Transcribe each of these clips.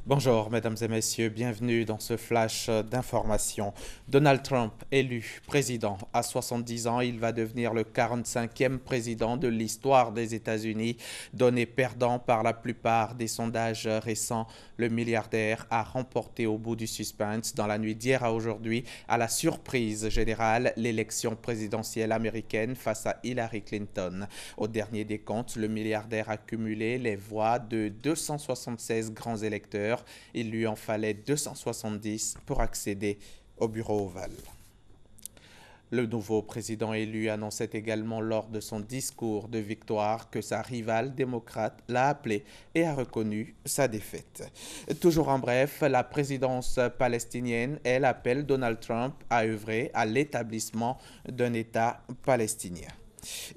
Bonjour mesdames et messieurs, bienvenue dans ce flash d'information. Donald Trump, élu président à 70 ans, il va devenir le 45e président de l'histoire des États-Unis. Donné perdant par la plupart des sondages récents, le milliardaire a remporté au bout du suspense dans la nuit d'hier à aujourd'hui, à la surprise générale, l'élection présidentielle américaine face à Hillary Clinton. Au dernier décompte, le milliardaire a cumulé les voix de 276 grands électeurs. Il lui en fallait 270 pour accéder au bureau ovale. Le nouveau président élu annonçait également lors de son discours de victoire que sa rivale démocrate l'a appelé et a reconnu sa défaite. Toujours en bref, la présidence palestinienne, elle, appelle Donald Trump à œuvrer à l'établissement d'un État palestinien.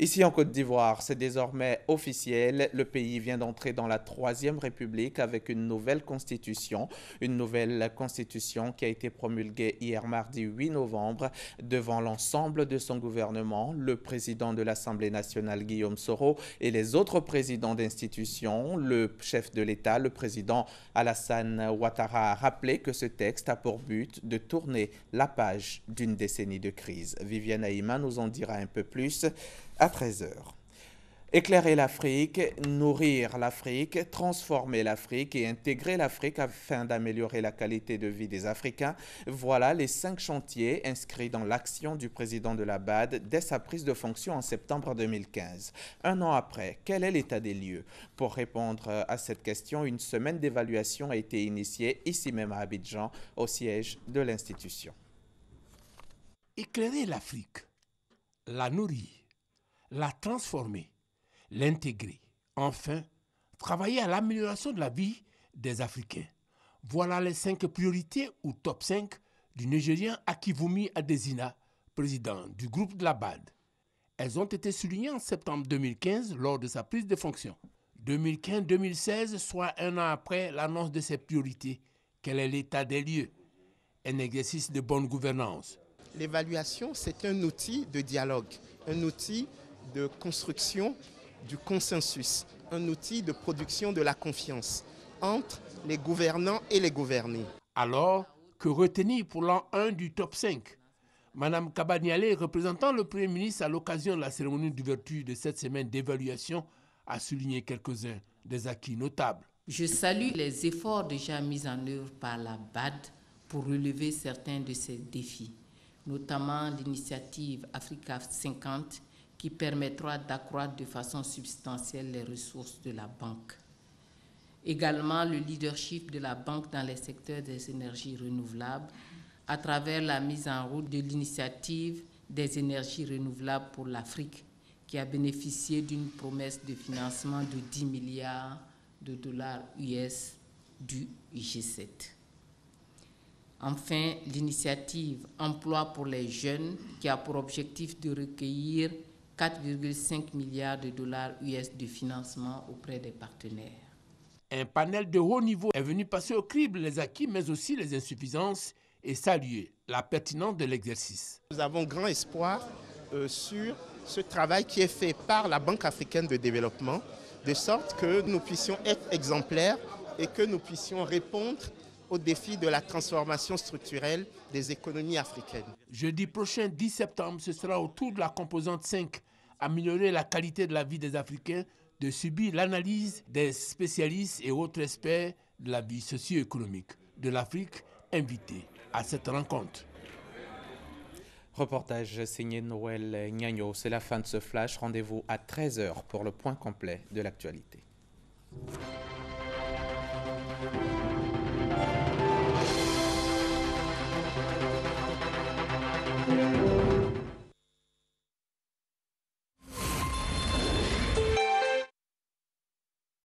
Ici en Côte d'Ivoire, c'est désormais officiel. Le pays vient d'entrer dans la Troisième République avec une nouvelle constitution qui a été promulguée hier mardi 8 novembre devant l'ensemble de son gouvernement, le président de l'Assemblée nationale Guillaume Soro et les autres présidents d'institutions. Le chef de l'État, le président Alassane Ouattara, a rappelé que ce texte a pour but de tourner la page d'une décennie de crise. Viviane Haïma nous en dira un peu plus à 13 h. Éclairer l'Afrique, nourrir l'Afrique, transformer l'Afrique et intégrer l'Afrique afin d'améliorer la qualité de vie des Africains, voilà les 5 chantiers inscrits dans l'action du président de la BAD dès sa prise de fonction en septembre 2015. Un an après, quel est l'état des lieux? Pour répondre à cette question, une semaine d'évaluation a été initiée ici même à Abidjan, au siège de l'institution. Éclairer l'Afrique, la nourrir, la transformer, l'intégrer. Enfin, travailler à l'amélioration de la vie des Africains. Voilà les 5 priorités ou top 5 du Nigérien Akivumi Adesina, président du groupe de la BAD. Elles ont été soulignées en septembre 2015 lors de sa prise de fonction. 2015-2016, soit un an après l'annonce de ces priorités. Quel est l'état des lieux? Un exercice de bonne gouvernance. L'évaluation, c'est un outil de dialogue, un outil de construction du consensus, un outil de production de la confiance entre les gouvernants et les gouvernés. Alors, que retenir pour l'an 1 du top 5? Madame Kabaniale, représentant le Premier ministre à l'occasion de la cérémonie d'ouverture de cette semaine d'évaluation, a souligné quelques-uns des acquis notables. Je salue les efforts déjà mis en œuvre par la BAD pour relever certains de ces défis, notamment l'initiative Africa 50 qui permettra d'accroître de façon substantielle les ressources de la banque. Également le leadership de la banque dans les secteurs des énergies renouvelables à travers la mise en route de l'initiative des énergies renouvelables pour l'Afrique qui a bénéficié d'une promesse de financement de 10 milliards de dollars US du G7. Enfin, l'initiative Emploi pour les jeunes qui a pour objectif de recueillir 4,5 milliards de dollars US de financement auprès des partenaires. Un panel de haut niveau est venu passer au crible les acquis mais aussi les insuffisances et saluer la pertinence de l'exercice. Nous avons grand espoir sur ce travail qui est fait par la Banque africaine de développement, de sorte que nous puissions être exemplaires et que nous puissions répondre aux défis de la transformation structurelle des économies africaines. Jeudi prochain, 10 septembre, ce sera au tour de la composante 5, améliorer la qualité de la vie des Africains, de subir l'analyse des spécialistes et autres experts de la vie socio-économique de l'Afrique invités à cette rencontre. Reportage signé Noël Gnagno. C'est la fin de ce flash. Rendez-vous à 13 h pour le point complet de l'actualité.